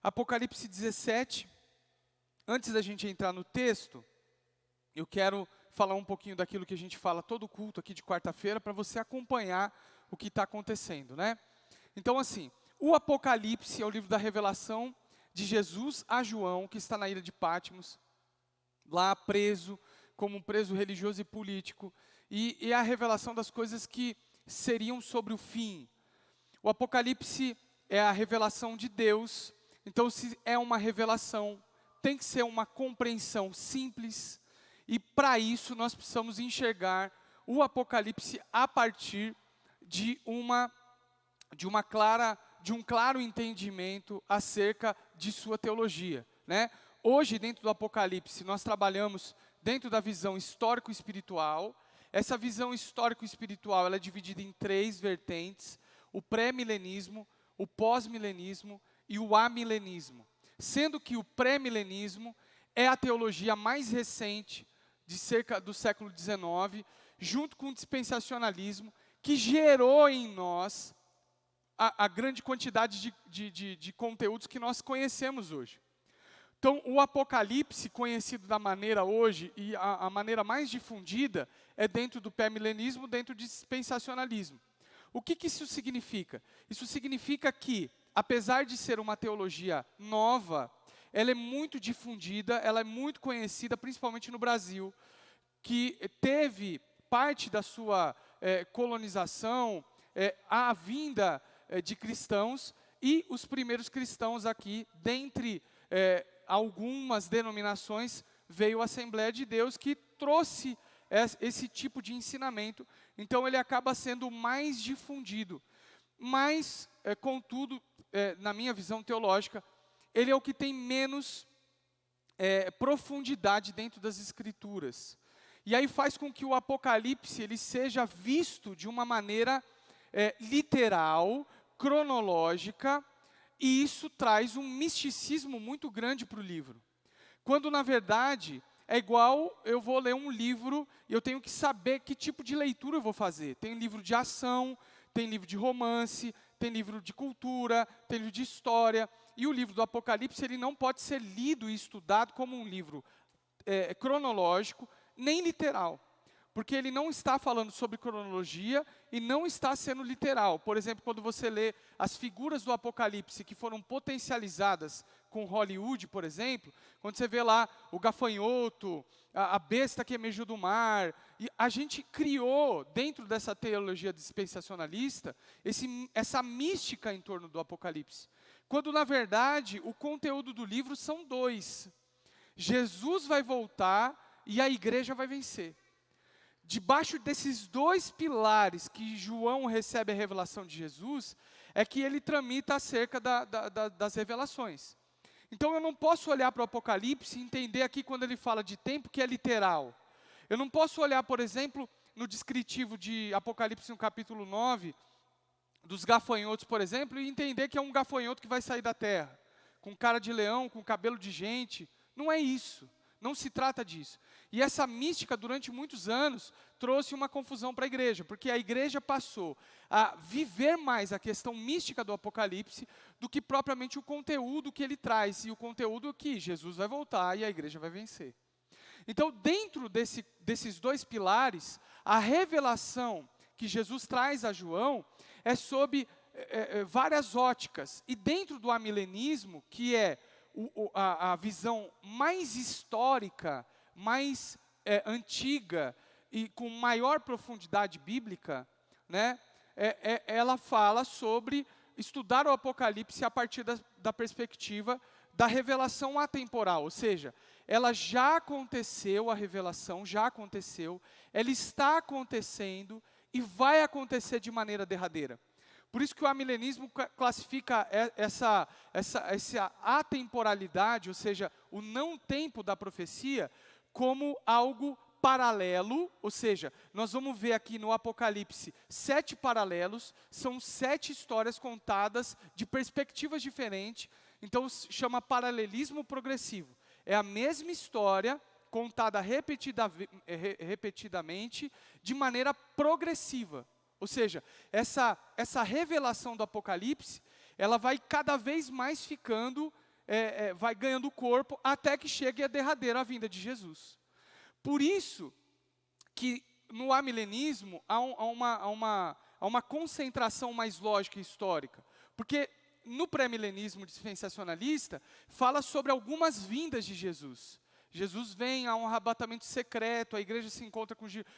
Apocalipse 17. Antes da gente entrar no texto, eu quero falar um pouquinho daquilo que a gente fala todo culto aqui de quarta-feira, para você acompanhar o que está acontecendo, né? Então, assim, o Apocalipse é o livro da revelação de Jesus a João, que está na ilha de Patmos, lá preso, como um preso religioso e político, e é a revelação das coisas que seriam sobre o fim. O Apocalipse é a revelação de Deus, então se é uma revelação, tem que ser uma compreensão simples, e para isso nós precisamos enxergar o Apocalipse a partir de um claro entendimento acerca de sua teologia, né? Hoje, dentro do Apocalipse, nós trabalhamos dentro da visão histórico-espiritual. Essa visão histórico-espiritual ela é dividida em 3 vertentes: o pré-milenismo, o pós-milenismo e o amilenismo. Sendo que o pré-milenismo é a teologia mais recente, de cerca do século XIX, junto com o dispensacionalismo, que gerou em nós a grande quantidade de conteúdos que nós conhecemos hoje. Então, o Apocalipse, conhecido da maneira hoje, e a maneira mais difundida, é dentro do pré-milenismo, dentro do dispensacionalismo. O que isso significa? Isso significa que, apesar de ser uma teologia nova, ela é muito difundida, ela é muito conhecida, principalmente no Brasil, que teve parte da sua colonização, a vinda de cristãos, e os primeiros cristãos aqui, dentre algumas denominações, veio a Assembleia de Deus, que trouxe esse tipo de ensinamento. Então ele acaba sendo mais difundido. Mas, contudo, na minha visão teológica, ele é o que tem menos profundidade dentro das Escrituras. E aí faz com que o Apocalipse ele seja visto de uma maneira literal, cronológica, e isso traz um misticismo muito grande para o livro. Quando, na verdade, é igual eu vou ler um livro e eu tenho que saber que tipo de leitura eu vou fazer. Tem livro de ação, tem livro de romance, tem livro de cultura, tem livro de história. E o livro do Apocalipse ele não pode ser lido e estudado como um livro cronológico, nem literal. Porque ele não está falando sobre cronologia e não está sendo literal. Por exemplo, quando você lê as figuras do Apocalipse que foram potencializadas com Hollywood, por exemplo, quando você vê lá o gafanhoto, a besta que emergiu do mar, e a gente criou, dentro dessa teologia dispensacionalista, essa mística em torno do Apocalipse. Quando, na verdade, o conteúdo do livro são 2. Jesus vai voltar e a igreja vai vencer. Debaixo desses 2 pilares que João recebe a revelação de Jesus, é que ele tramita acerca das revelações. Então eu não posso olhar para o Apocalipse e entender aqui quando ele fala de tempo que é literal. Eu não posso olhar, por exemplo, no descritivo de Apocalipse no capítulo 9, dos gafanhotos, por exemplo, e entender que é um gafanhoto que vai sair da terra, com cara de leão, com cabelo de gente. Não é isso. Não se trata disso. E essa mística, durante muitos anos, trouxe uma confusão para a igreja, porque a igreja passou a viver mais a questão mística do Apocalipse do que propriamente o conteúdo que ele traz. E o conteúdo é que Jesus vai voltar e a igreja vai vencer. Então, dentro desses 2 pilares, a revelação que Jesus traz a João é sob várias óticas. E dentro do amilenismo, que é a visão mais histórica, mais antiga e com maior profundidade bíblica, né, ela fala sobre estudar o Apocalipse a partir da perspectiva da revelação atemporal, ou seja, ela já aconteceu, a revelação já aconteceu, ela está acontecendo e vai acontecer de maneira derradeira. Por isso que o amilenismo classifica essa atemporalidade, ou seja, o não tempo da profecia, como algo paralelo, ou seja, nós vamos ver aqui no Apocalipse 7 paralelos, são 7 histórias contadas de perspectivas diferentes, então chama paralelismo progressivo. É a mesma história contada repetidamente de maneira progressiva. Ou seja, essa revelação do Apocalipse, ela vai cada vez mais ficando vai ganhando corpo até que chegue a derradeira a vinda de Jesus. Por isso que no amilenismo há uma concentração mais lógica e histórica. Porque no pré-milenismo dispensacionalista, fala sobre algumas vindas de Jesus. Jesus vem, há um arrebatamento secreto, a igreja se encontra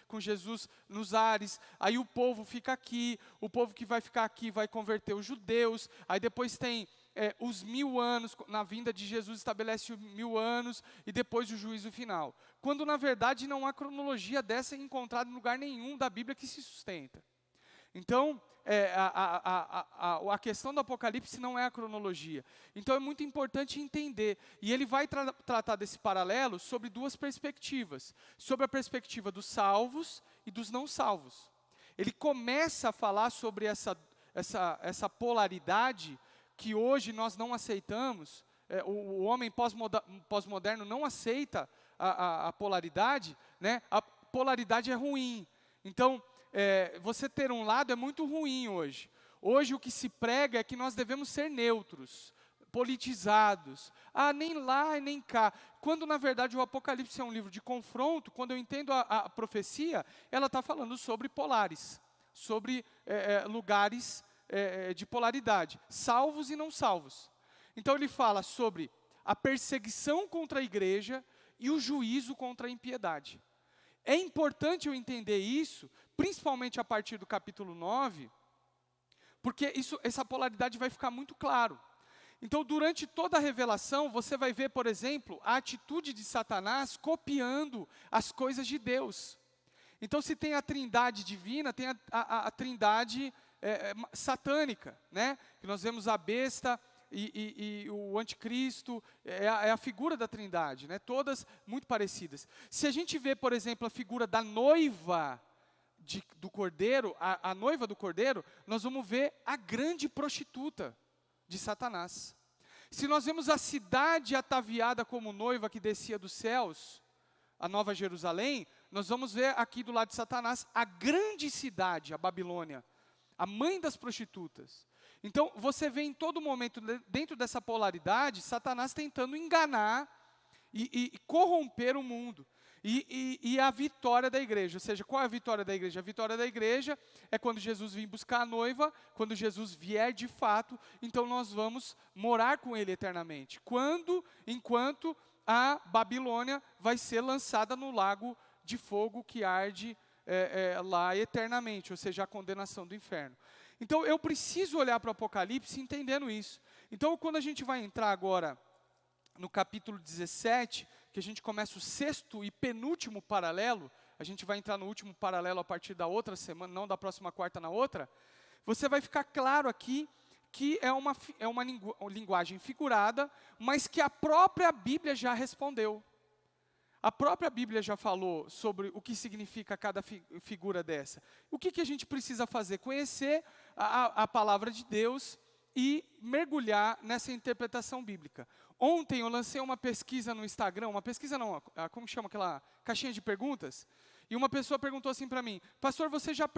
com Jesus nos ares, aí o povo fica aqui, o povo que vai ficar aqui vai converter os judeus, aí depois tem os 1000 anos, na vinda de Jesus estabelece os 1000 anos, e depois o juízo final. Quando na verdade não há cronologia dessa encontrada em lugar nenhum da Bíblia que se sustenta. Então, a questão do Apocalipse não é a cronologia. Então é muito importante entender. E ele vai tratar desse paralelo sobre duas perspectivas. Sobre a perspectiva dos salvos e dos não salvos. Ele começa a falar sobre essa polaridade que hoje nós não aceitamos. O homem pós-moderno não aceita a polaridade, né? A polaridade é ruim. Então, você ter um lado é muito ruim hoje. Hoje o que se prega é que nós devemos ser neutros, politizados. Nem lá e nem cá. Quando na verdade o Apocalipse é um livro de confronto, quando eu entendo a profecia, ela está falando sobre polares, sobre lugares de polaridade, salvos e não salvos. Então ele fala sobre a perseguição contra a igreja e o juízo contra a impiedade. É importante eu entender isso, principalmente a partir do capítulo 9, porque essa polaridade vai ficar muito claro. Então, durante toda a revelação, você vai ver, por exemplo, a atitude de Satanás copiando as coisas de Deus. Então, se tem a trindade divina, tem a trindade satânica, né? Que nós vemos a besta e o anticristo, é a figura da trindade, né? Todas muito parecidas. Se a gente vê, por exemplo, a figura da noiva do cordeiro, a noiva do cordeiro, nós vamos ver a grande prostituta de Satanás. Se nós vemos a cidade ataviada como noiva que descia dos céus, a Nova Jerusalém, nós vamos ver aqui do lado de Satanás a grande cidade, a Babilônia, a mãe das prostitutas. Então, você vê em todo momento, dentro dessa polaridade, Satanás tentando enganar e corromper o mundo. E a vitória da igreja, ou seja, qual é a vitória da igreja? A vitória da igreja é quando Jesus vir buscar a noiva, quando Jesus vier de fato, então nós vamos morar com ele eternamente. Enquanto a Babilônia vai ser lançada no lago de fogo que arde lá eternamente, ou seja, a condenação do inferno. Então, eu preciso olhar para o Apocalipse entendendo isso. Então, quando a gente vai entrar agora no capítulo 17, que a gente começa o 6º e penúltimo paralelo, a gente vai entrar no último paralelo a partir da outra semana, não da próxima quarta na outra, você vai ficar claro aqui que é uma linguagem figurada, mas que a própria Bíblia já respondeu. A própria Bíblia já falou sobre o que significa cada figura dessa. O que a gente precisa fazer? Conhecer a palavra de Deus e mergulhar nessa interpretação bíblica. Ontem eu lancei uma pesquisa no Instagram, uma pesquisa não, como chama aquela caixinha de perguntas? E uma pessoa perguntou assim para mim: pastor, você já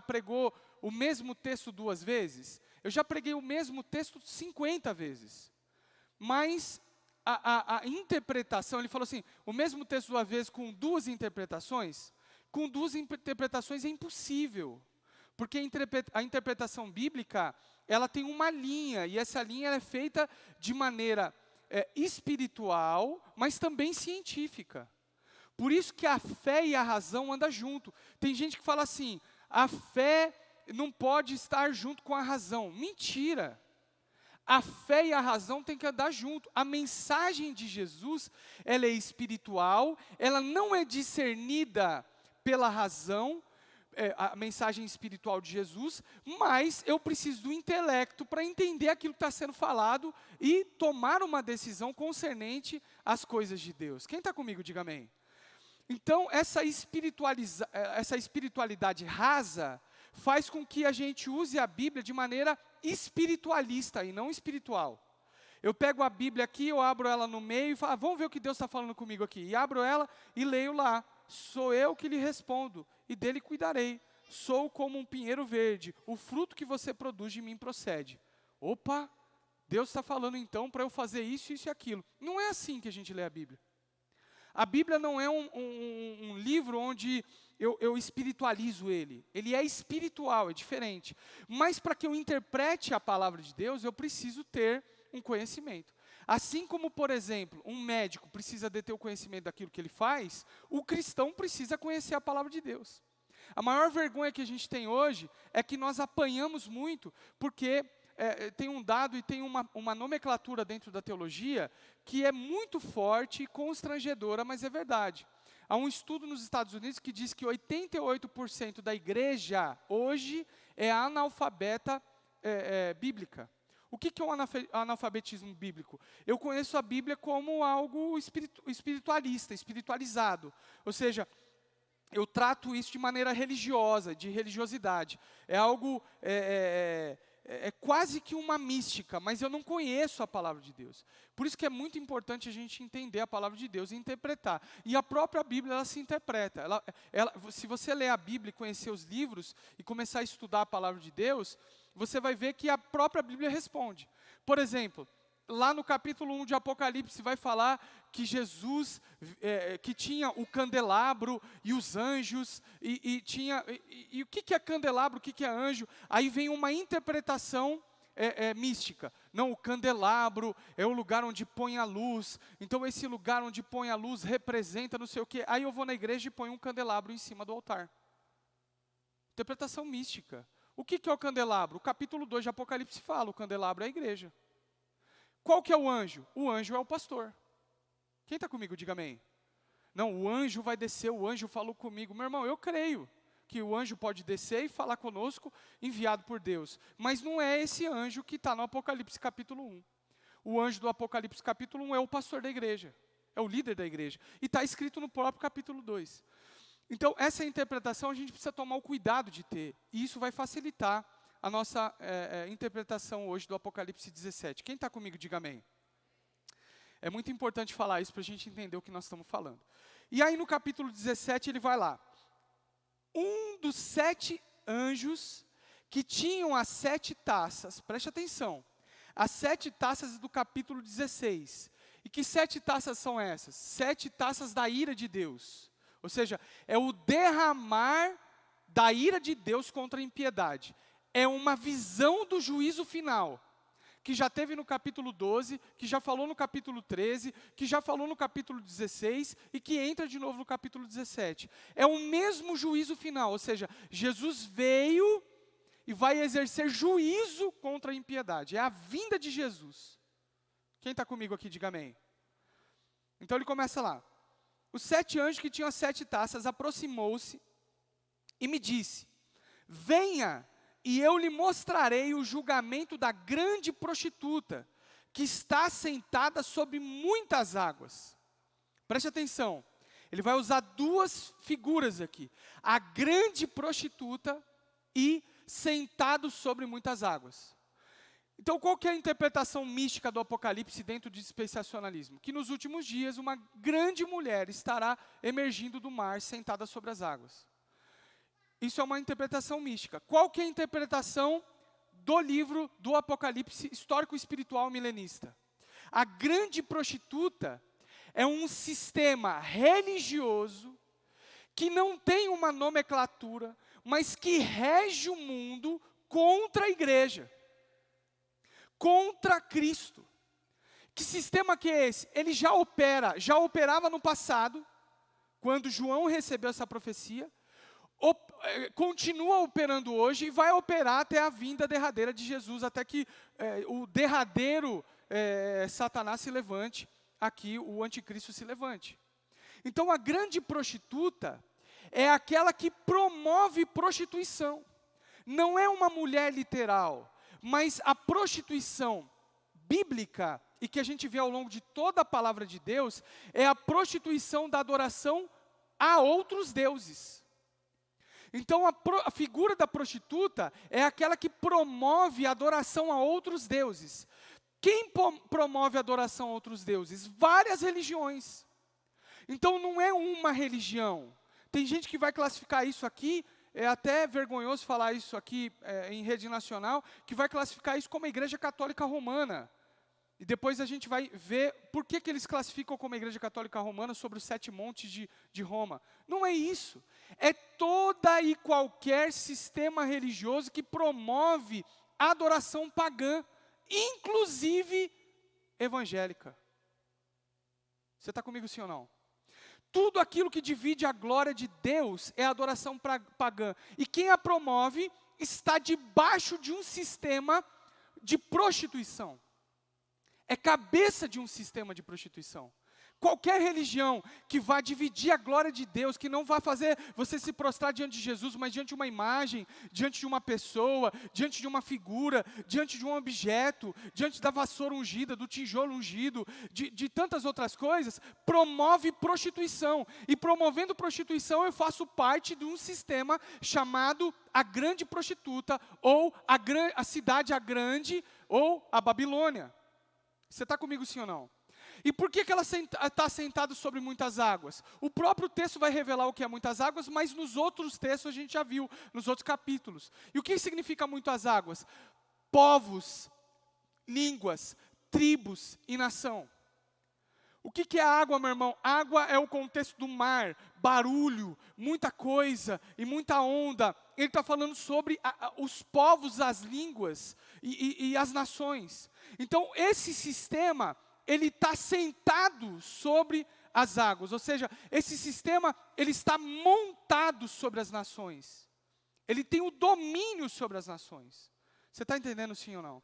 pregou o mesmo texto 2 vezes? Eu já preguei o mesmo texto 50 vezes. Mas a interpretação, ele falou assim, o mesmo texto 2 vezes com 2 interpretações? Com 2 interpretações é impossível. Porque a interpretação bíblica, ela tem uma linha, e essa linha é feita de maneira espiritual, mas também científica. Por isso que a fé e a razão andam junto. Tem gente que fala assim, a fé não pode estar junto com a razão. Mentira! A fé e a razão têm que andar junto. A mensagem de Jesus, ela é espiritual, ela não é discernida pela razão, a mensagem espiritual de Jesus, mas eu preciso do intelecto para entender aquilo que está sendo falado e tomar uma decisão concernente às coisas de Deus. Quem está comigo, diga amém. Então, essa espiritualidade rasa faz com que a gente use a Bíblia de maneira espiritualista e não espiritual. Eu pego a Bíblia aqui, eu abro ela no meio e falo, vamos ver o que Deus está falando comigo aqui. E abro ela e leio lá. Sou eu que lhe respondo, e dele cuidarei. Sou como um pinheiro verde, o fruto que você produz de mim procede. Opa, Deus está falando então para eu fazer isso, isso e aquilo. Não é assim que a gente lê a Bíblia. A Bíblia não é um livro onde eu espiritualizo ele. Ele é espiritual, é diferente. Mas para que eu interprete a palavra de Deus, eu preciso ter um conhecimento. Assim como, por exemplo, um médico precisa de ter o conhecimento daquilo que ele faz, o cristão precisa conhecer a palavra de Deus. A maior vergonha que a gente tem hoje é que nós apanhamos muito, porque tem um dado e tem uma nomenclatura dentro da teologia que é muito forte e constrangedora, mas é verdade. Há um estudo nos Estados Unidos que diz que 88% da igreja hoje é analfabeta bíblica. O que é o analfabetismo bíblico? Eu conheço a Bíblia como algo espiritualista, espiritualizado. Ou seja, eu trato isso de maneira religiosa, de religiosidade. É algo, quase que uma mística, mas eu não conheço a palavra de Deus. Por isso que é muito importante a gente entender a palavra de Deus e interpretar. E a própria Bíblia, ela se interpreta. Se você ler a Bíblia e conhecer os livros e começar a estudar a palavra de Deus, você vai ver que a própria Bíblia responde. Por exemplo, lá no capítulo 1 de Apocalipse vai falar que Jesus, que tinha o candelabro e os anjos, e o que é candelabro, o que é anjo? Aí vem uma interpretação mística. Não, o candelabro é o lugar onde põe a luz, então esse lugar onde põe a luz representa não sei o quê. Aí eu vou na igreja e ponho um candelabro em cima do altar. Interpretação mística. O que é o candelabro? O capítulo 2 de Apocalipse fala, o candelabro é a igreja. Qual que é o anjo? O anjo é o pastor. Quem está comigo, diga amém. Não, o anjo vai descer, o anjo falou comigo. Meu irmão, eu creio que o anjo pode descer e falar conosco, enviado por Deus. Mas não é esse anjo que está no Apocalipse capítulo 1. O anjo do Apocalipse capítulo 1 é o pastor da igreja, é o líder da igreja. E está escrito no próprio capítulo 2. Então, essa interpretação a gente precisa tomar o cuidado de ter. E isso vai facilitar a nossa interpretação hoje do Apocalipse 17. Quem está comigo, diga amém. É muito importante falar isso para a gente entender o que nós estamos falando. E aí no capítulo 17 ele vai lá. Um dos 7 anjos que tinham as 7 taças, preste atenção, as 7 taças do capítulo 16. E que 7 taças são essas? 7 taças da ira de Deus. Ou seja, é o derramar da ira de Deus contra a impiedade. É uma visão do juízo final, que já teve no capítulo 12, que já falou no capítulo 13, que já falou no capítulo 16 e que entra de novo no capítulo 17. É o mesmo juízo final, ou seja, Jesus veio e vai exercer juízo contra a impiedade. É a vinda de Jesus. Quem está comigo aqui, diga amém. Então ele começa lá. Os 7 anjos que tinham as 7 taças aproximou-se e me disse: venha, e eu lhe mostrarei o julgamento da grande prostituta, que está sentada sobre muitas águas. Preste atenção, ele vai usar 2 figuras aqui. A grande prostituta e sentado sobre muitas águas. Então, qual que é a interpretação mística do Apocalipse dentro do dispensacionalismo? Que nos últimos dias uma grande mulher estará emergindo do mar, sentada sobre as águas. Isso é uma interpretação mística. Qual que é a interpretação do livro do Apocalipse histórico-espiritual milenista? A grande prostituta é um sistema religioso que não tem uma nomenclatura, mas que rege o mundo contra a igreja, contra Cristo. Que sistema que é esse? Ele já operava no passado, quando João recebeu essa profecia, continua operando hoje e vai operar até a vinda derradeira de Jesus, até que o derradeiro Satanás se levante, aqui o anticristo se levante. Então a grande prostituta é aquela que promove prostituição. Não é uma mulher literal, mas a prostituição bíblica, e que a gente vê ao longo de toda a palavra de Deus, é a prostituição da adoração a outros deuses. Então a figura da prostituta é aquela que promove a adoração a outros deuses. Quem promove a adoração a outros deuses? Várias religiões. Então não é uma religião. Tem gente que vai classificar isso aqui, é até vergonhoso falar isso aqui em rede nacional, que vai classificar isso como a Igreja Católica Romana. E depois a gente vai ver por que eles classificam como a Igreja Católica Romana sobre os 7 montes de Roma. Não é isso. É toda e qualquer sistema religioso que promove a adoração pagã, inclusive evangélica. Você está comigo, sim ou não? Tudo aquilo que divide a glória de Deus é a adoração pagã. E quem a promove está debaixo de um sistema de prostituição. É cabeça de um sistema de prostituição. Qualquer religião que vá dividir a glória de Deus, que não vai fazer você se prostrar diante de Jesus, mas diante de uma imagem, diante de uma pessoa, diante de uma figura, diante de um objeto, diante da vassoura ungida, do tijolo ungido, de tantas outras coisas, promove prostituição. E promovendo prostituição, eu faço parte de um sistema chamado a grande prostituta, ou a cidade a grande, ou a Babilônia. Você está comigo, sim ou não? E por que ela está sentada sobre muitas águas? O próprio texto vai revelar o que é muitas águas, mas nos outros textos a gente já viu, nos outros capítulos. E o que significa muitas águas? Povos, línguas, tribos e nação. O que é água, meu irmão? Água é o contexto do mar, barulho, muita coisa e muita onda. Ele está falando sobre os povos, as línguas e as nações. Então, esse sistema, ele está sentado sobre as águas. Ou seja, esse sistema, ele está montado sobre as nações. Ele tem o domínio sobre as nações. Você está entendendo, sim ou não?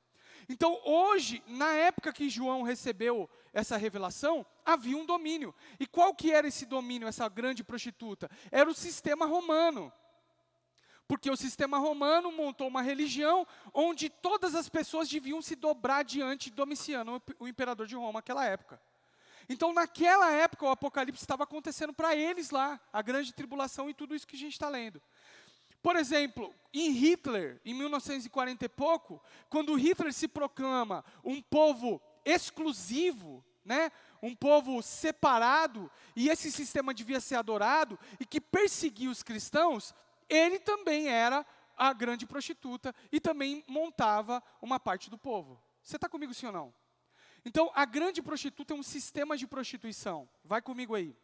Então, hoje, na época que João recebeu essa revelação, havia um domínio. E qual que era esse domínio, essa grande prostituta? Era o sistema romano. Porque o sistema romano montou uma religião onde todas as pessoas deviam se dobrar diante de Domiciano, o imperador de Roma, naquela época. Então, naquela época, o Apocalipse estava acontecendo para eles lá, a grande tribulação e tudo isso que a gente está lendo. Por exemplo, em Hitler, em 1940 e pouco, quando Hitler se proclama um povo exclusivo, né, um povo separado, e esse sistema devia ser adorado, e que perseguia os cristãos, ele também era a grande prostituta, e também montava uma parte do povo. Você está comigo, sim ou não? Então, a grande prostituta é um sistema de prostituição. Vai comigo aí.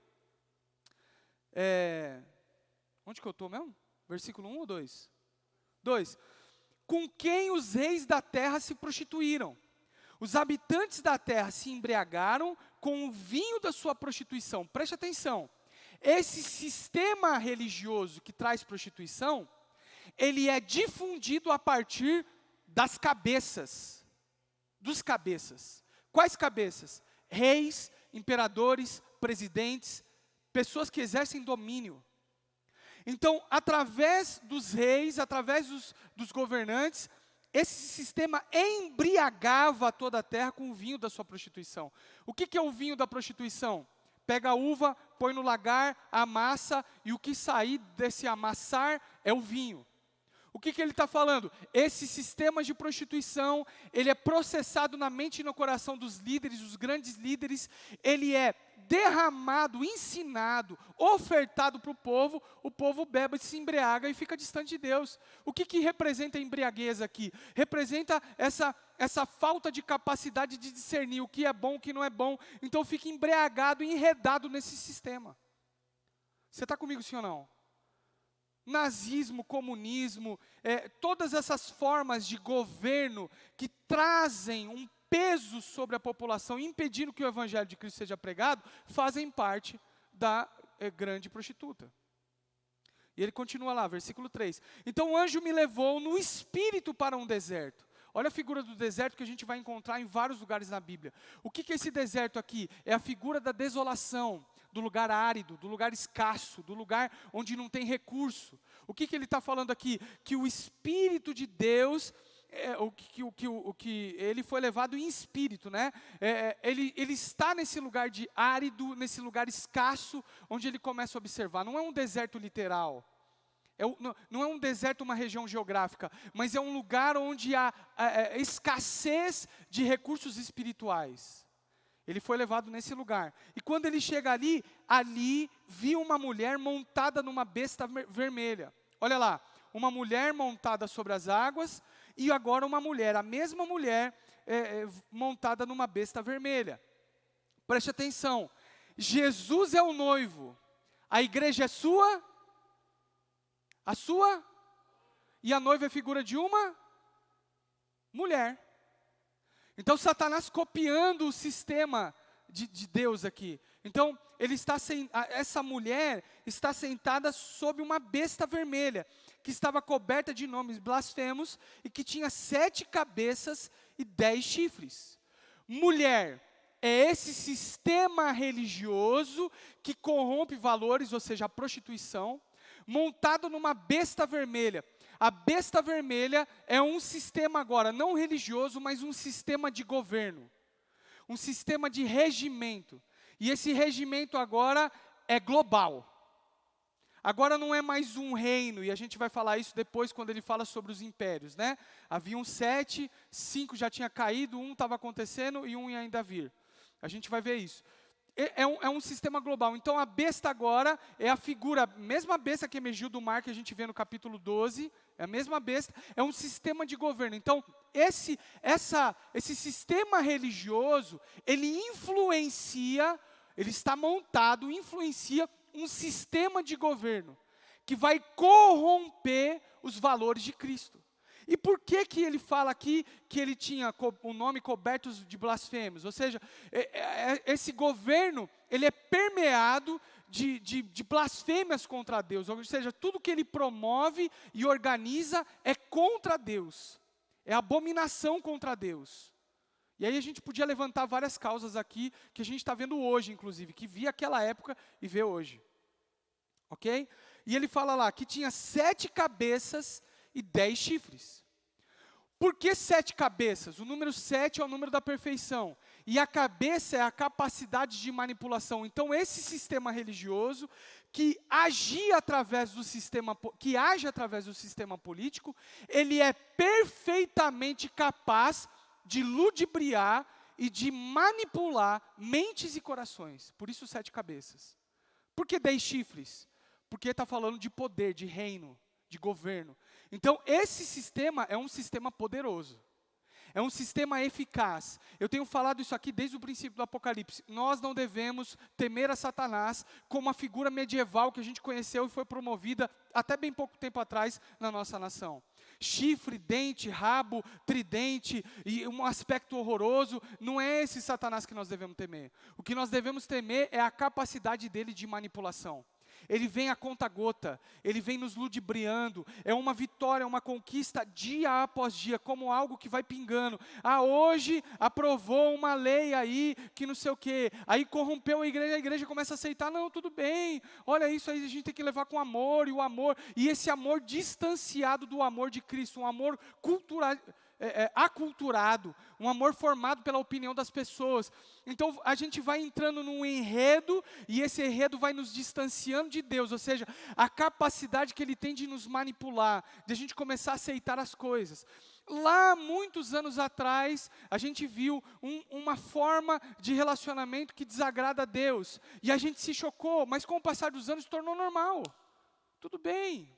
Onde que eu estou mesmo? Versículo 1 ou 2? 2. Com quem os reis da terra se prostituíram. Os habitantes da terra se embriagaram com o vinho da sua prostituição. Preste atenção. Esse sistema religioso que traz prostituição, ele é difundido a partir das cabeças. Dos cabeças. Quais cabeças? Reis, imperadores, presidentes, pessoas que exercem domínio. Então, através dos reis, através dos governantes, esse sistema embriagava toda a terra com o vinho da sua prostituição. O que é o vinho da prostituição? Pega a uva, põe no lagar, amassa, e o que sair desse amassar é o vinho. O que ele está falando? Esse sistema de prostituição, ele é processado na mente e no coração dos líderes, os grandes líderes, ele é derramado, ensinado, ofertado para o povo bebe, se embriaga e fica distante de Deus. O que representa a embriaguez aqui? Representa essa falta de capacidade de discernir o que é bom, o que não é bom. Então fica embriagado e enredado nesse sistema. Você está comigo, sim ou não? Nazismo, comunismo, todas essas formas de governo que trazem um peso sobre a população, impedindo que o evangelho de Cristo seja pregado, fazem parte da grande prostituta. E ele continua lá, versículo 3. Então o anjo me levou no espírito para um deserto. Olha a figura do deserto que a gente vai encontrar em vários lugares na Bíblia. O que é esse deserto aqui? É a figura da desolação, do lugar árido, do lugar escasso, do lugar onde não tem recurso. O que ele está falando aqui? Que o Espírito de Deus, ele foi levado em espírito, né? Ele está nesse lugar de árido, nesse lugar escasso, onde ele começa a observar. Não é um deserto literal. Não é um deserto, uma região geográfica, mas é um lugar onde há escassez de recursos espirituais. Ele foi levado nesse lugar. E quando ele chega ali viu uma mulher montada numa besta vermelha. Olha lá, uma mulher montada sobre as águas, e agora uma mulher, a mesma mulher, montada numa besta vermelha. Preste atenção, Jesus é o noivo, a igreja é sua, a sua, e a noiva é figura de uma mulher. Então Satanás copiando o sistema de Deus aqui. Então essa mulher está sentada sobre uma besta vermelha, que estava coberta de nomes blasfemos e que tinha 7 cabeças e 10 chifres. Mulher é esse sistema religioso que corrompe valores, ou seja, a prostituição, montado numa besta vermelha. A besta vermelha é um sistema agora, não religioso, mas um sistema de governo. Um sistema de regimento. E esse regimento agora é global. Agora não é mais um reino, e a gente vai falar isso depois quando ele fala sobre os impérios, né? Haviam 7, 5 já tinha caído, 1 estava acontecendo e 1 ia ainda vir. A gente vai ver isso. É um sistema global. Então a besta agora é a figura, a mesma besta que emergiu do mar que a gente vê no capítulo 12, é a mesma besta, é um sistema de governo. Então esse sistema religioso, ele influencia, ele está montado, influencia um sistema de governo que vai corromper os valores de Cristo. E por que ele fala aqui que ele tinha o nome coberto de blasfêmios? Ou seja, esse governo, ele é permeado de blasfêmias contra Deus. Ou seja, tudo que ele promove e organiza é contra Deus. É abominação contra Deus. E aí a gente podia levantar várias causas aqui, que a gente está vendo hoje, inclusive, que via aquela época e vê hoje. Ok? E ele fala lá que tinha 7 cabeças e 10 chifres. Por que 7 cabeças? O número 7 é o número da perfeição. E a cabeça é a capacidade de manipulação. Então esse sistema religioso que age através do sistema político, ele é perfeitamente capaz de ludibriar e de manipular mentes e corações. Por isso 7 cabeças. Por que 10 chifres? Porque está falando de poder, de reino, de governo. Então, esse sistema é um sistema poderoso. É um sistema eficaz. Eu tenho falado isso aqui desde o princípio do Apocalipse. Nós não devemos temer a Satanás como a figura medieval que a gente conheceu e foi promovida até bem pouco tempo atrás na nossa nação. Chifre, dente, rabo, tridente e um aspecto horroroso, não é esse Satanás que nós devemos temer. O que nós devemos temer é a capacidade dele de manipulação. Ele vem a conta-gota, ele vem nos ludibriando, é uma vitória, uma conquista dia após dia, como algo que vai pingando. Ah, hoje aprovou uma lei aí, que não sei o quê, aí corrompeu a igreja começa a aceitar, não, tudo bem, olha isso aí, a gente tem que levar com amor, e esse amor distanciado do amor de Cristo, um amor aculturado, um amor formado pela opinião das pessoas. Então a gente vai entrando num enredo e esse enredo vai nos distanciando de Deus, ou seja, a capacidade que Ele tem de nos manipular, de a gente começar a aceitar as coisas. Lá, muitos anos atrás, a gente viu uma forma de relacionamento que desagrada a Deus, e a gente se chocou, mas com o passar dos anos se tornou normal. Tudo bem.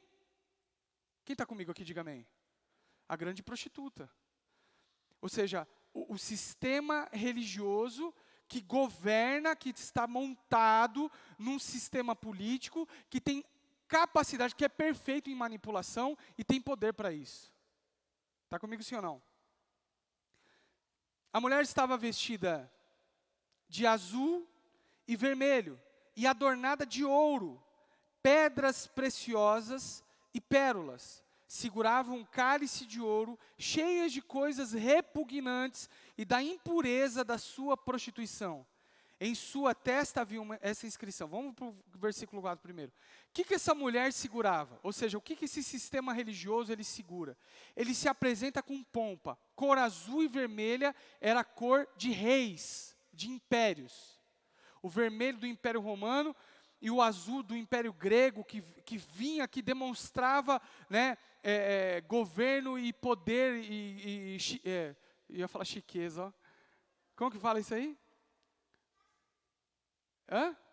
Quem está comigo aqui, diga amém. A grande prostituta. Ou seja, o sistema religioso que governa, que está montado num sistema político, que tem capacidade, que é perfeito em manipulação e tem poder para isso. Está comigo sim ou não? A mulher estava vestida de azul e vermelho, e adornada de ouro, pedras preciosas e pérolas. Segurava um cálice de ouro, cheias de coisas repugnantes e da impureza da sua prostituição. Em sua testa havia essa inscrição. Vamos para o versículo 4 primeiro. O que essa mulher segurava? Ou seja, o que esse sistema religioso ele segura? Ele se apresenta com pompa. Cor azul e vermelha era a cor de reis, de impérios. O vermelho do Império Romano e o azul do Império Grego, que vinha, que demonstrava, né, governo e poder eu ia falar chiqueza, ó. Como que fala isso aí?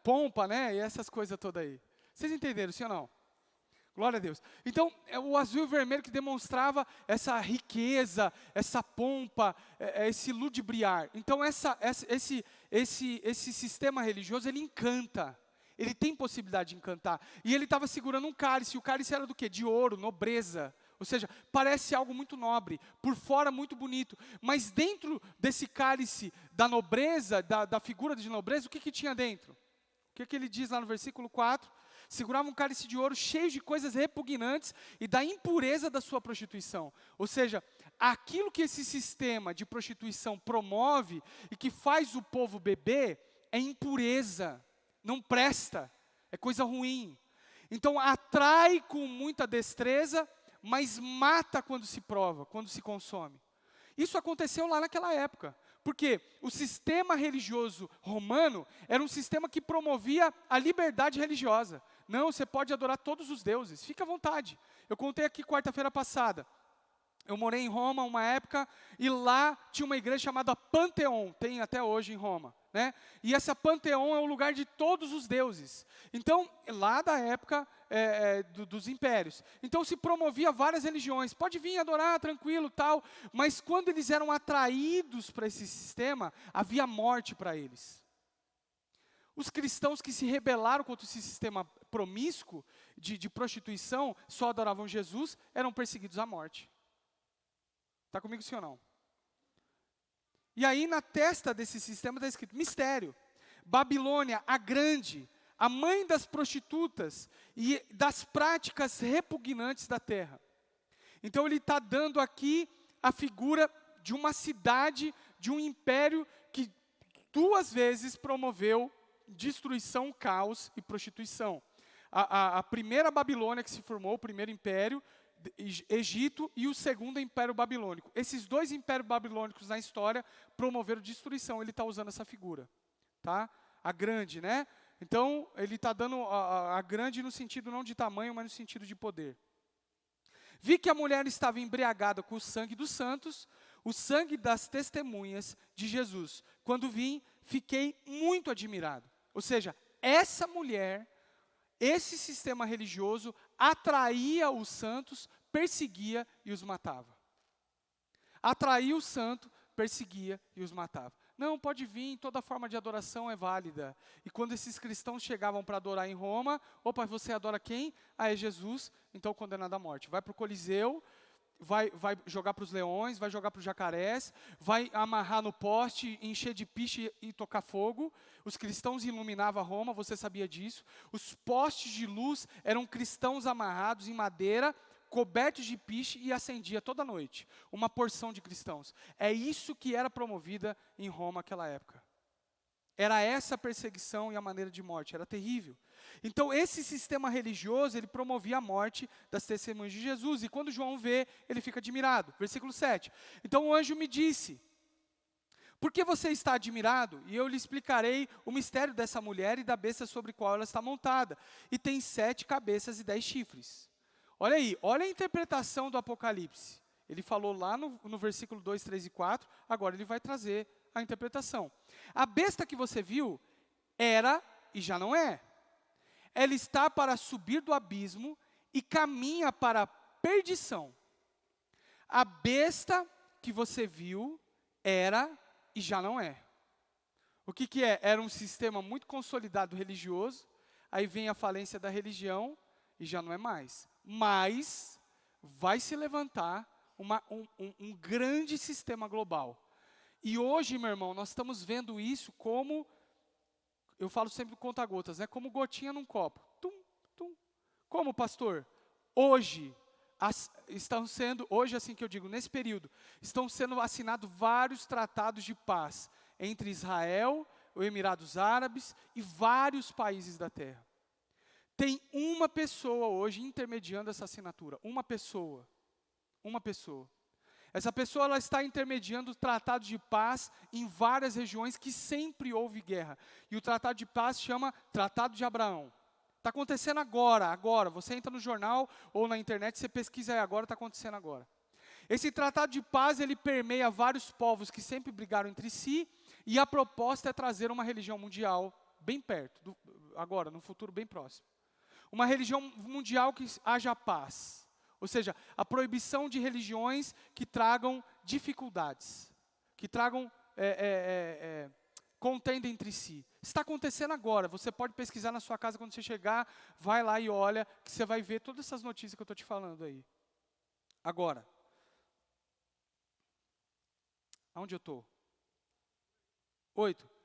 Pompa, né? E essas coisas todas aí. Vocês entenderam, sim ou não? Glória a Deus. Então, é o azul e o vermelho que demonstrava essa riqueza, essa pompa, esse ludibriar. Então, esse sistema religioso, ele encanta. Ele tem possibilidade de encantar. E ele estava segurando um cálice. E o cálice era do quê? De ouro, nobreza. Ou seja, parece algo muito nobre, por fora muito bonito. Mas dentro desse cálice da nobreza, da figura de nobreza, o que tinha dentro? O que ele diz lá no versículo 4? Segurava um cálice de ouro cheio de coisas repugnantes e da impureza da sua prostituição. Ou seja, aquilo que esse sistema de prostituição promove e que faz o povo beber é impureza, não presta, é coisa ruim. Então atrai com muita destreza, mas mata quando se prova, quando se consome. Isso aconteceu lá naquela época. Porque o sistema religioso romano era um sistema que promovia a liberdade religiosa. Não, você pode adorar todos os deuses, fica à vontade. Eu contei aqui quarta-feira passada. Eu morei em Roma uma época e lá tinha uma igreja chamada Panteon, tem até hoje em Roma, né? E essa Panteon é o lugar de todos os deuses. Então, lá da época dos impérios. Então se promovia várias religiões, pode vir adorar tranquilo tal, mas quando eles eram atraídos para esse sistema, havia morte para eles. Os cristãos que se rebelaram contra esse sistema promíscuo de prostituição, só adoravam Jesus, eram perseguidos à morte. Está comigo sim ou não? E aí na testa desse sistema está escrito, mistério, Babilônia, a grande, a mãe das prostitutas e das práticas repugnantes da terra. Então ele está dando aqui a figura de uma cidade, de um império que 2 vezes promoveu destruição, caos e prostituição. A primeira Babilônia que se formou, o primeiro império, Egito, e o segundo império babilônico. Esses 2 impérios babilônicos na história promoveram destruição. Ele está usando essa figura, tá? A grande, né? Então, ele está dando a grande no sentido não de tamanho, mas no sentido de poder. Vi que a mulher estava embriagada com o sangue dos santos, o sangue das testemunhas de Jesus. Quando vim, fiquei muito admirado. Ou seja, essa mulher, esse sistema religioso, atraía os santos, perseguia e os matava. Atraía o santo, perseguia e os matava. Não, pode vir, toda forma de adoração é válida. E quando esses cristãos chegavam para adorar em Roma, opa, você adora quem? Ah, é Jesus, então condenado à morte. Vai para o Coliseu, vai jogar para os leões, vai jogar para os jacarés, vai amarrar no poste, encher de piche e tocar fogo. Os cristãos iluminavam Roma, você sabia disso. Os postes de luz eram cristãos amarrados em madeira, cobertos de piche e acendia toda noite. Uma porção de cristãos. É isso que era promovida em Roma naquela época. Era essa a perseguição e a maneira de morte, era terrível. Então esse sistema religioso, ele promovia a morte das testemunhas de Jesus. E quando João vê, ele fica admirado. Versículo 7. Então o anjo me disse, por que você está admirado? E eu lhe explicarei o mistério dessa mulher e da besta sobre qual ela está montada. E tem 7 cabeças e 10 chifres. Olha aí, olha a interpretação do Apocalipse. Ele falou lá no versículo 2, 3 e 4, agora ele vai trazer a interpretação. A besta que você viu era e já não é. Ela está para subir do abismo e caminha para a perdição. A besta que você viu era e já não é. O que é? Era um sistema muito consolidado religioso, aí vem a falência da religião e já não é mais. Mas vai se levantar um grande sistema global. E hoje, meu irmão, nós estamos vendo isso como, eu falo sempre do conta-gotas, né? Como gotinha num copo. Tum, tum. Como, pastor? Hoje, hoje assim que eu digo, nesse período, estão sendo assinados vários tratados de paz entre Israel, os Emirados Árabes e vários países da terra. Tem uma pessoa hoje intermediando essa assinatura. Uma pessoa. Uma pessoa. Essa pessoa ela está intermediando tratados de paz em várias regiões que sempre houve guerra. E o tratado de paz chama Tratado de Abraão. Está acontecendo agora. Você entra no jornal ou na internet, você pesquisa aí agora, está acontecendo agora. Esse tratado de paz, ele permeia vários povos que sempre brigaram entre si, e a proposta é trazer uma religião mundial bem perto, agora, no futuro bem próximo. Uma religião mundial que haja paz. Ou seja, a proibição de religiões que tragam dificuldades, que tragam contenda entre si. Está acontecendo agora. Você pode pesquisar na sua casa quando você chegar, vai lá e olha, que você vai ver todas essas notícias que eu estou te falando aí. Agora, aonde eu estou? 8.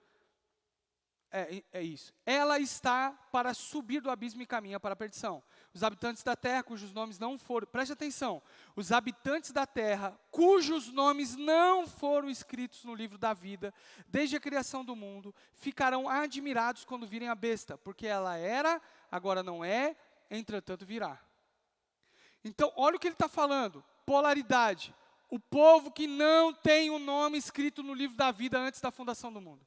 É isso. Ela está para subir do abismo e caminha para a perdição. Os habitantes da terra, cujos nomes não foram... Preste atenção. Os habitantes da terra, cujos nomes não foram escritos no livro da vida, desde a criação do mundo, ficarão admirados quando virem a besta, porque ela era, agora não é, entretanto virá. Então, olha o que ele está falando. Polaridade. O povo que não tem o nome escrito no livro da vida antes da fundação do mundo.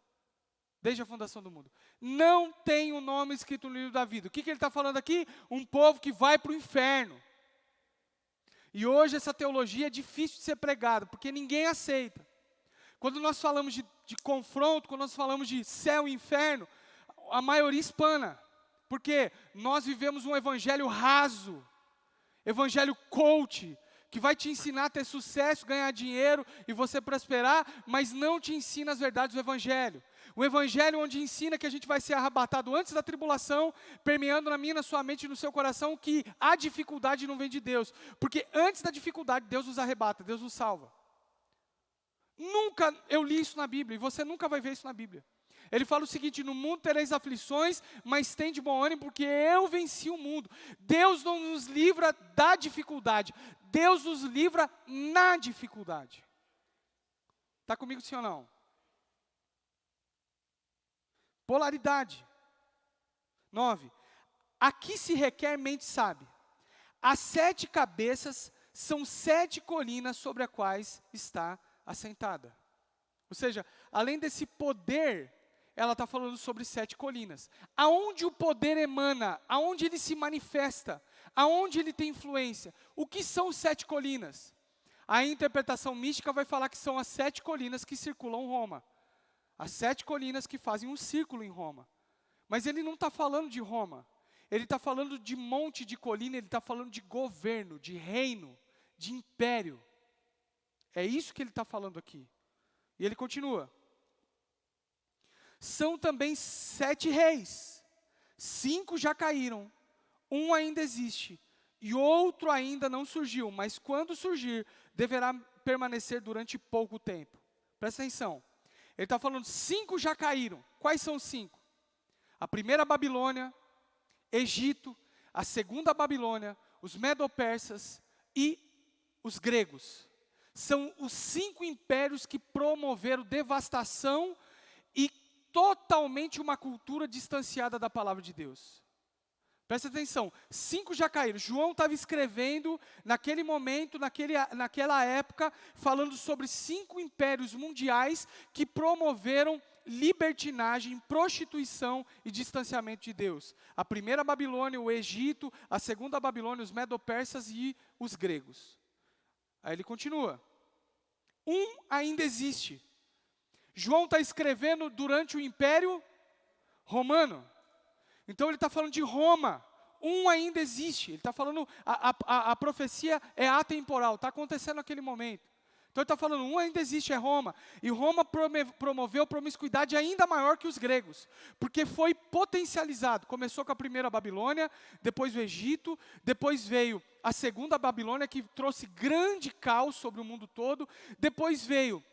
Desde a fundação do mundo. Não tem o nome escrito no livro da vida. O que ele está falando aqui? Um povo que vai para o inferno. E hoje essa teologia é difícil de ser pregada, porque ninguém aceita. Quando nós falamos de confronto, quando nós falamos de céu e inferno, a maioria espana. Porque nós vivemos um evangelho raso, evangelho coach, que vai te ensinar a ter sucesso, ganhar dinheiro e você prosperar, mas não te ensina as verdades do evangelho. O evangelho onde ensina que a gente vai ser arrebatado antes da tribulação, permeando na minha, na sua mente e no seu coração, que a dificuldade não vem de Deus. Porque antes da dificuldade, Deus nos arrebata, Deus nos salva. Nunca eu li isso na Bíblia, e você nunca vai ver isso na Bíblia. Ele fala o seguinte: no mundo tereis aflições, mas tem de bom ânimo, porque eu venci o mundo. Deus não nos livra da dificuldade, Deus nos livra na dificuldade. Está comigo sim ou não? Polaridade. 9. Aqui se requer mente sábia. As 7 cabeças são 7 colinas sobre as quais está assentada. Ou seja, além desse poder, ela está falando sobre 7 colinas. Aonde o poder emana, aonde ele se manifesta, aonde ele tem influência. O que são 7 colinas? A interpretação mística vai falar que são as 7 colinas que circulam Roma. As 7 colinas que fazem um círculo em Roma. Mas ele não está falando de Roma. Ele está falando de monte de colina, ele está falando de governo, de reino, de império. É isso que ele está falando aqui. E ele continua. São também 7 reis. 5 já caíram. Um ainda existe. E outro ainda não surgiu. Mas quando surgir, deverá permanecer durante pouco tempo. Presta atenção. Ele está falando, 5 já caíram. Quais são os 5? A primeira Babilônia, Egito, a segunda Babilônia, os Medo-Persas e os gregos. São os 5 impérios que promoveram devastação e totalmente uma cultura distanciada da palavra de Deus. Presta atenção, 5 já caíram. João estava escrevendo naquele momento, naquela época, falando sobre 5 impérios mundiais que promoveram libertinagem, prostituição e distanciamento de Deus. A primeira Babilônia, o Egito, a segunda Babilônia, os Medo-Persas e os gregos. Aí ele continua. Um ainda existe. João está escrevendo durante o Império Romano. Então ele está falando de Roma. Um ainda existe. Ele está falando, a profecia é atemporal, está acontecendo naquele momento. Então ele está falando, um ainda existe, é Roma. E Roma promoveu promiscuidade ainda maior que os gregos. Porque foi potencializado. Começou com a primeira Babilônia, depois o Egito, depois veio a segunda Babilônia, que trouxe grande caos sobre o mundo todo. Depois veio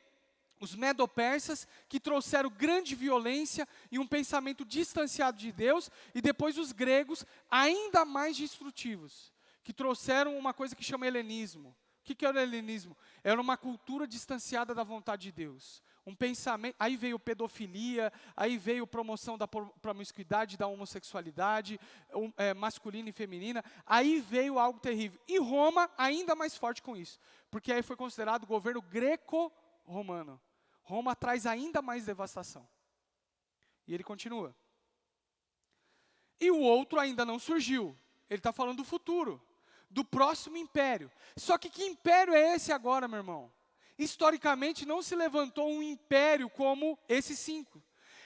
os Medo-Persas, que trouxeram grande violência e um pensamento distanciado de Deus. E depois os gregos, ainda mais destrutivos, que trouxeram uma coisa que chama helenismo. O que era o helenismo? Era uma cultura distanciada da vontade de Deus. Um pensamento, aí veio pedofilia, aí veio promoção da promiscuidade, da homossexualidade, masculina e feminina. Aí veio algo terrível. E Roma ainda mais forte com isso. Porque aí foi considerado o governo greco-romano. Roma traz ainda mais devastação. E ele continua. E o outro ainda não surgiu. Ele está falando do futuro, do próximo império. Só que império é esse agora, meu irmão? Historicamente não se levantou um império como esses 5.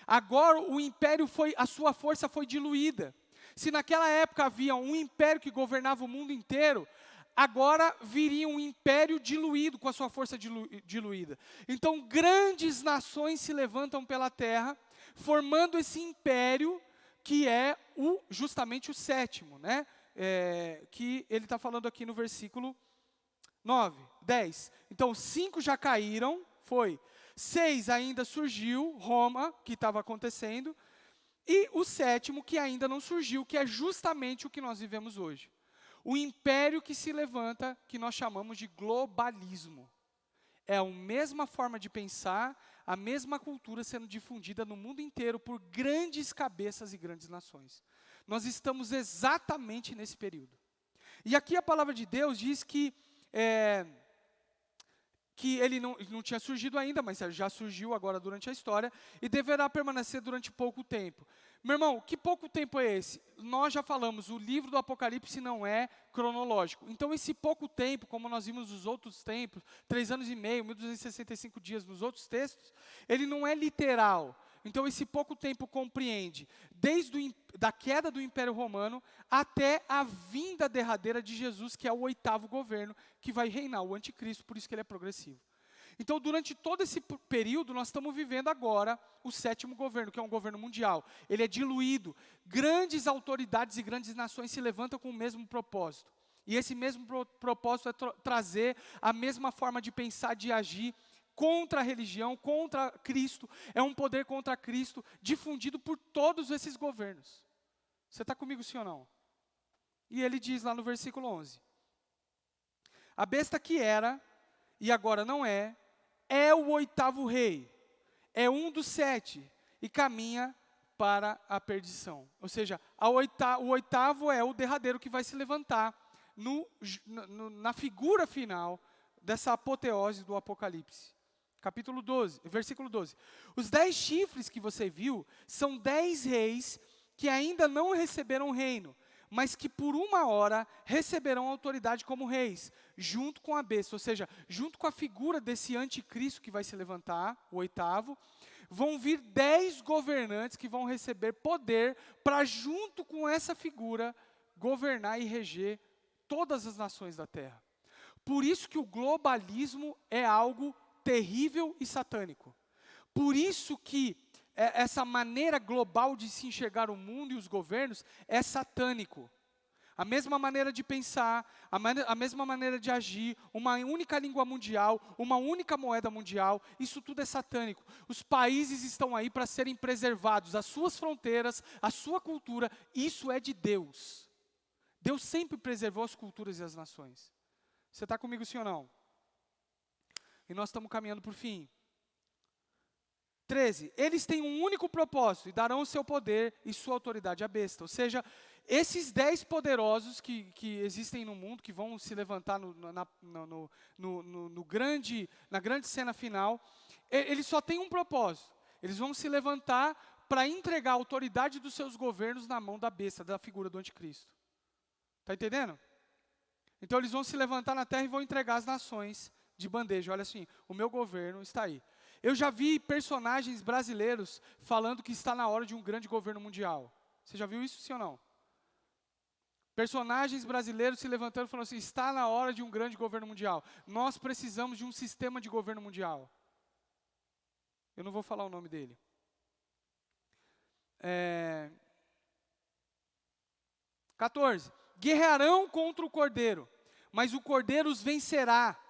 Agora o império a sua força foi diluída. Se naquela época havia um império que governava o mundo inteiro, agora viria um império diluído, com a sua força diluída. Então, grandes nações se levantam pela terra, formando esse império que é justamente o sétimo, né? Que ele está falando aqui no versículo 9, 10. Então, 5 já caíram, 6 ainda surgiu, Roma, que estava acontecendo, e o sétimo que ainda não surgiu, que é justamente o que nós vivemos hoje. O império que se levanta, que nós chamamos de globalismo. É a mesma forma de pensar, a mesma cultura sendo difundida no mundo inteiro por grandes cabeças e grandes nações. Nós estamos exatamente nesse período. E aqui a palavra de Deus diz que ele não tinha surgido ainda, mas já surgiu agora durante a história, e deverá permanecer durante pouco tempo. Meu irmão, que pouco tempo é esse? Nós já falamos, o livro do Apocalipse não é cronológico. Então, esse pouco tempo, como nós vimos nos outros tempos, 3 anos e meio, 1265 dias nos outros textos, ele não é literal. Então, esse pouco tempo compreende desde da queda do Império Romano até a vinda derradeira de Jesus, que é o 8º governo, que vai reinar, o anticristo, por isso que ele é progressivo. Então, durante todo esse período, nós estamos vivendo agora o 7º governo, que é um governo mundial. Ele é diluído. Grandes autoridades e grandes nações se levantam com o mesmo propósito. E esse mesmo propósito é trazer a mesma forma de pensar, de agir, contra a religião, contra Cristo. É um poder contra Cristo, difundido por todos esses governos. Você está comigo, sim ou não? E ele diz lá no versículo 11. A besta que era, e agora não é o 8º rei. É um dos 7, e caminha para a perdição. Ou seja, o 8º é o derradeiro que vai se levantar na figura final dessa apoteose do Apocalipse. Capítulo 12, versículo 12. Os 10 chifres que você viu são 10 reis que ainda não receberam reino, mas que por uma hora receberão autoridade como reis, junto com a besta, ou seja, junto com a figura desse anticristo que vai se levantar, o 8º, vão vir 10 governantes que vão receber poder para, junto com essa figura, governar e reger todas as nações da terra. Por isso que o globalismo é algo terrível e satânico. Por isso que essa maneira global de se enxergar o mundo e os governos é satânico. A mesma maneira de pensar, a mesma maneira de agir, uma única língua mundial, uma única moeda mundial, isso tudo é satânico. Os países estão aí para serem preservados, as suas fronteiras, a sua cultura, isso é de Deus. Deus sempre preservou as culturas e as nações. Você está comigo, sim ou não? E nós estamos caminhando para o fim. 13. Eles têm um único propósito e darão o seu poder e sua autoridade à besta. Ou seja, esses 10 poderosos que existem no mundo, que vão se levantar na grande cena final, eles só têm um propósito. Eles vão se levantar para entregar a autoridade dos seus governos na mão da besta, da figura do anticristo. Está entendendo? Então eles vão se levantar na terra e vão entregar as nações de bandeja. Olha assim, o meu governo está aí. Eu já vi personagens brasileiros falando que está na hora de um grande governo mundial. Você já viu isso, sim ou não? Personagens brasileiros se levantando e falando assim, está na hora de um grande governo mundial. Nós precisamos de um sistema de governo mundial. Eu não vou falar o nome dele. 14. Guerrearão contra o Cordeiro, mas o Cordeiro os vencerá,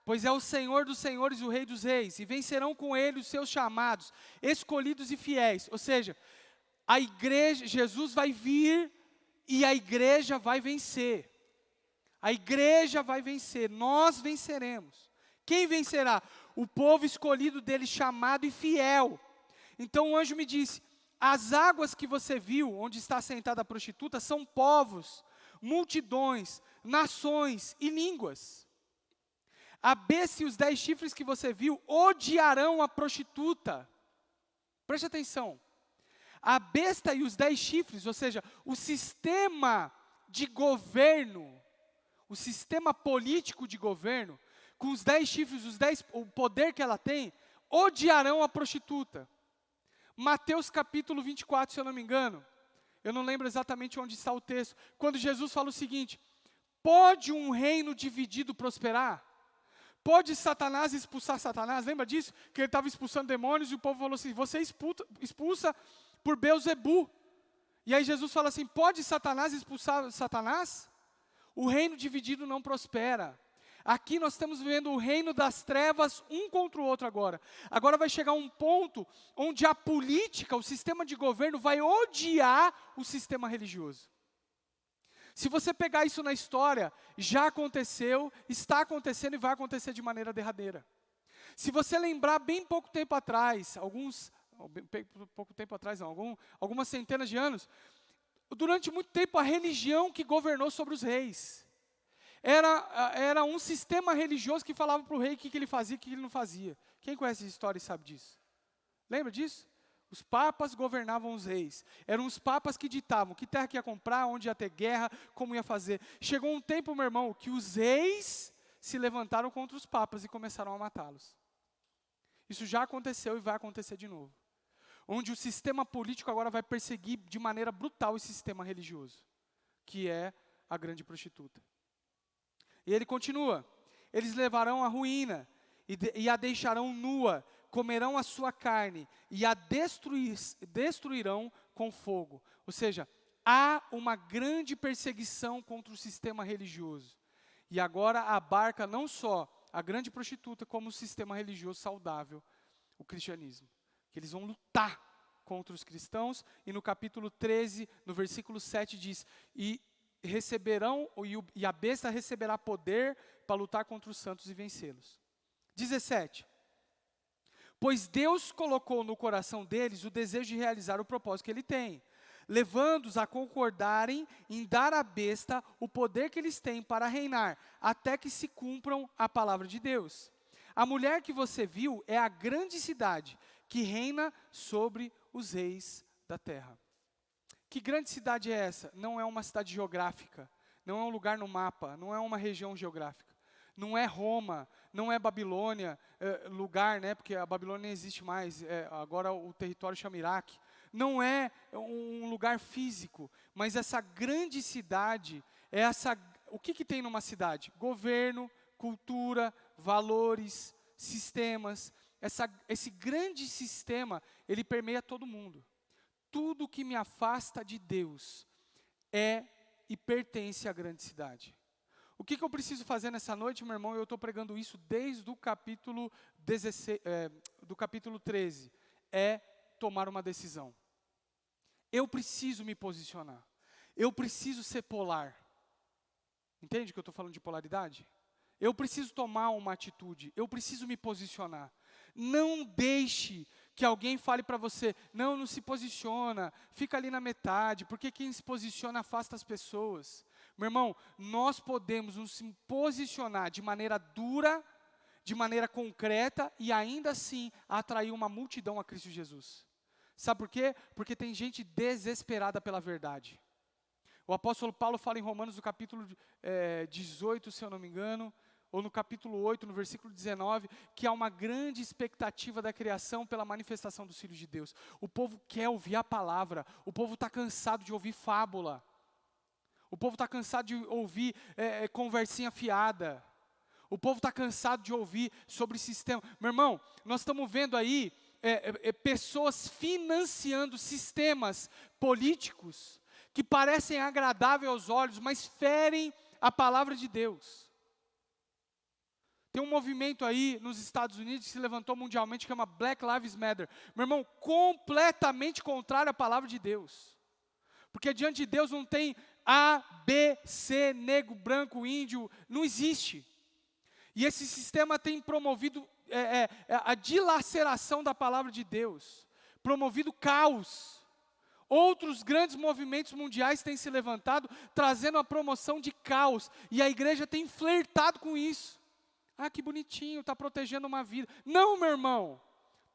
pois é o Senhor dos senhores e o Rei dos reis, e vencerão com ele os seus chamados, escolhidos e fiéis. Ou seja, a igreja, Jesus vai vir e a igreja vai vencer. A igreja vai vencer, nós venceremos. Quem vencerá? O povo escolhido dele, chamado e fiel. Então o anjo me disse, as águas que você viu, onde está sentada a prostituta, são povos, multidões, nações e línguas. A besta e os 10 chifres que você viu odiarão a prostituta. Preste atenção. A besta e os 10 chifres, ou seja, o sistema de governo, o sistema político de governo, com os 10 chifres, o poder que ela tem, odiarão a prostituta. Mateus capítulo 24, se eu não me engano, Eu não lembro exatamente onde está o texto. Quando Jesus fala o seguinte: pode um reino dividido prosperar? Pode Satanás expulsar Satanás? Lembra disso? Que ele estava expulsando demônios e o povo falou assim: você expulsa por Beelzebu. E aí Jesus fala assim: pode Satanás expulsar Satanás? O reino dividido não prospera. Aqui nós estamos vivendo o reino das trevas um contra o outro agora. Agora vai chegar um ponto onde a política, o sistema de governo vai odiar o sistema religioso. Se você pegar isso na história, já aconteceu, está acontecendo e vai acontecer de maneira derradeira. Se você lembrar bem pouco tempo atrás, algumas centenas de anos, durante muito tempo a religião que governou sobre os reis. Era um sistema religioso que falava para o rei o que ele fazia e o que ele não fazia. Quem conhece essa história e sabe disso? Lembra disso? Os papas governavam os reis. Eram os papas que ditavam que terra que ia comprar, onde ia ter guerra, como ia fazer. Chegou um tempo, meu irmão, que os reis se levantaram contra os papas e começaram a matá-los. Isso já aconteceu e vai acontecer de novo. Onde o sistema político agora vai perseguir de maneira brutal esse sistema religioso, que é a grande prostituta. E ele continua: eles levarão a ruína e a deixarão nua, comerão a sua carne e a destruirão com fogo. Ou seja, há uma grande perseguição contra o sistema religioso. E agora abarca não só a grande prostituta, como o sistema religioso saudável, o cristianismo. Que eles vão lutar contra os cristãos, e no capítulo 13, no versículo 7 diz: e a besta receberá poder para lutar contra os santos e vencê-los. 17. Pois Deus colocou no coração deles o desejo de realizar o propósito que ele tem, levando-os a concordarem em dar à besta o poder que eles têm para reinar, até que se cumpram a palavra de Deus. A mulher que você viu é a grande cidade, que reina sobre os reis da terra. Que grande cidade é essa? Não é uma cidade geográfica, não é um lugar no mapa, não é uma região geográfica. Não é Roma, não é Babilônia, lugar, né, porque a Babilônia não existe mais, agora o território chama Iraque. Não é um lugar físico, mas essa grande cidade, o que tem numa cidade? Governo, cultura, valores, sistemas. Esse grande sistema, ele permeia todo mundo. Tudo que me afasta de Deus é e pertence à grande cidade. O que eu preciso fazer nessa noite, meu irmão? Eu estou pregando isso desde o capítulo 13. É tomar uma decisão. Eu preciso me posicionar. Eu preciso ser polar. Entende que eu estou falando de polaridade? Eu preciso tomar uma atitude. Eu preciso me posicionar. Não deixe que alguém fale para você: não se posiciona, fica ali na metade, porque quem se posiciona afasta as pessoas. Meu irmão, nós podemos nos posicionar de maneira dura, de maneira concreta, e ainda assim atrair uma multidão a Cristo Jesus. Sabe por quê? Porque tem gente desesperada pela verdade. O apóstolo Paulo fala em Romanos, no capítulo 18, se eu não me engano, ou no capítulo 8, no versículo 19, que há uma grande expectativa da criação pela manifestação dos filhos de Deus. O povo quer ouvir a palavra, o povo está cansado de ouvir fábula, o povo está cansado de ouvir conversinha fiada, o povo está cansado de ouvir sobre sistema. Meu irmão, nós estamos vendo aí pessoas financiando sistemas políticos que parecem agradáveis aos olhos, mas ferem a palavra de Deus. Tem um movimento aí nos Estados Unidos que se levantou mundialmente, que chama Black Lives Matter. Meu irmão, completamente contrário à palavra de Deus. Porque diante de Deus não tem A, B, C, negro, branco, índio, não existe. E esse sistema tem promovido a dilaceração da palavra de Deus, promovido caos. Outros grandes movimentos mundiais têm se levantado, trazendo a promoção de caos. E a igreja tem flertado com isso. Ah, que bonitinho, está protegendo uma vida. Não, meu irmão.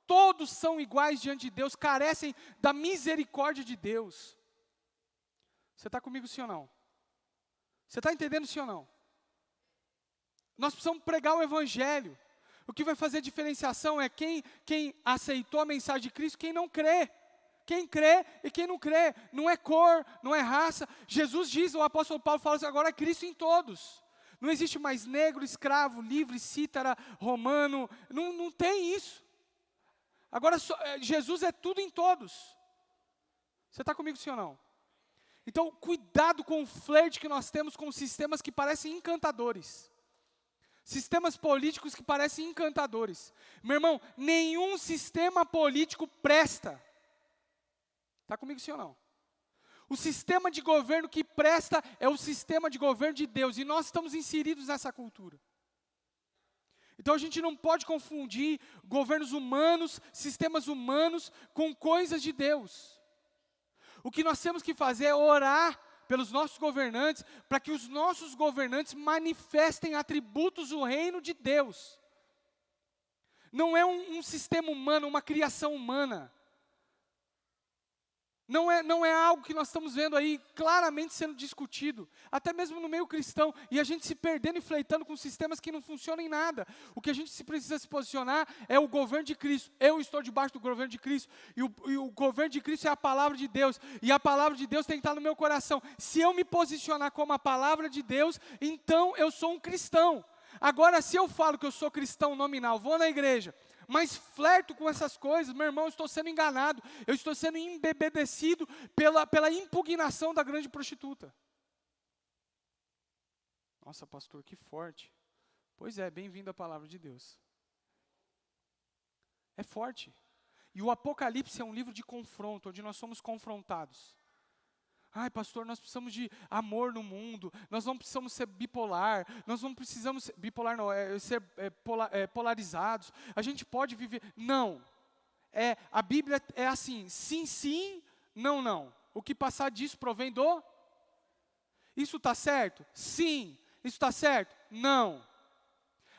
Todos são iguais diante de Deus, carecem da misericórdia de Deus. Você está comigo, sim ou não? Você está entendendo, sim ou não? Nós precisamos pregar o evangelho. O que vai fazer diferenciação é quem aceitou a mensagem de Cristo, quem não crê. Quem crê e quem não crê. Não é cor, não é raça. Jesus diz, o apóstolo Paulo fala assim, agora é Cristo em todos. Não existe mais negro, escravo, livre, cítara, romano. Não tem isso. Agora, Jesus é tudo em todos. Você está comigo, sim ou não? Então, cuidado com o flerte que nós temos com sistemas que parecem encantadores. Sistemas políticos que parecem encantadores. Meu irmão, nenhum sistema político presta. Está comigo, sim ou não? O sistema de governo que presta é o sistema de governo de Deus. E nós estamos inseridos nessa cultura. Então a gente não pode confundir governos humanos, sistemas humanos, com coisas de Deus. O que nós temos que fazer é orar pelos nossos governantes, para que os nossos governantes manifestem atributos do reino de Deus. Não é um sistema humano, uma criação humana. Não é algo que nós estamos vendo aí claramente sendo discutido, até mesmo no meio cristão, e a gente se perdendo e fleitando com sistemas que não funcionam em nada. O que a gente precisa se posicionar é o governo de Cristo. Eu estou debaixo do governo de Cristo, e o governo de Cristo é a palavra de Deus, e a palavra de Deus tem que estar no meu coração. Se eu me posicionar como a palavra de Deus, então eu sou um cristão. Agora, se eu falo que eu sou cristão nominal, vou na igreja, mas flerto com essas coisas, meu irmão, eu estou sendo enganado, eu estou sendo embebedecido pela impugnação da grande prostituta. Nossa, pastor, que forte. Pois é, bem-vindo à palavra de Deus. É forte. E o Apocalipse é um livro de confronto, onde nós somos confrontados. Ai, pastor, nós precisamos de amor no mundo, nós não precisamos ser bipolar, nós não precisamos ser, bipolar não, ser polarizados, a gente pode viver, não, a Bíblia é assim, sim, sim, não, não, o que passar disso provém do, isso está certo? Sim, isso está certo? Não.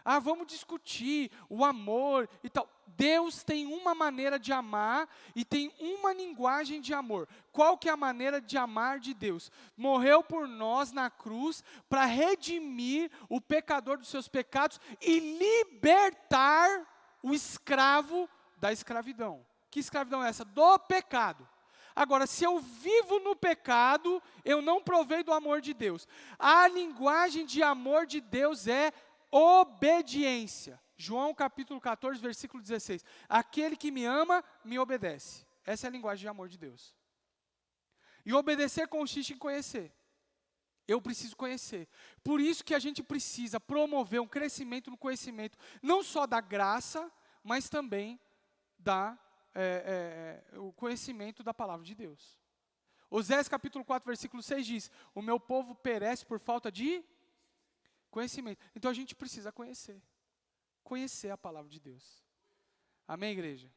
Ah, vamos discutir o amor e tal. Deus tem uma maneira de amar e tem uma linguagem de amor. Qual que é a maneira de amar de Deus? Morreu por nós na cruz para redimir o pecador dos seus pecados e libertar o escravo da escravidão. Que escravidão é essa? Do pecado. Agora, se eu vivo no pecado, eu não provei do amor de Deus. A linguagem de amor de Deus é obediência. João capítulo 14, versículo 16. Aquele que me ama, me obedece. Essa é a linguagem de amor de Deus. E obedecer consiste em conhecer. Eu preciso conhecer. Por isso que a gente precisa promover um crescimento no conhecimento, não só da graça, mas também o conhecimento da palavra de Deus. Oséias capítulo 4, versículo 6 diz, o meu povo perece por falta de conhecimento. Então a gente precisa conhecer. Conhecer a palavra de Deus. Amém, igreja?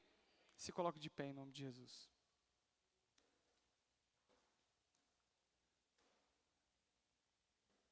Se coloque de pé em nome de Jesus.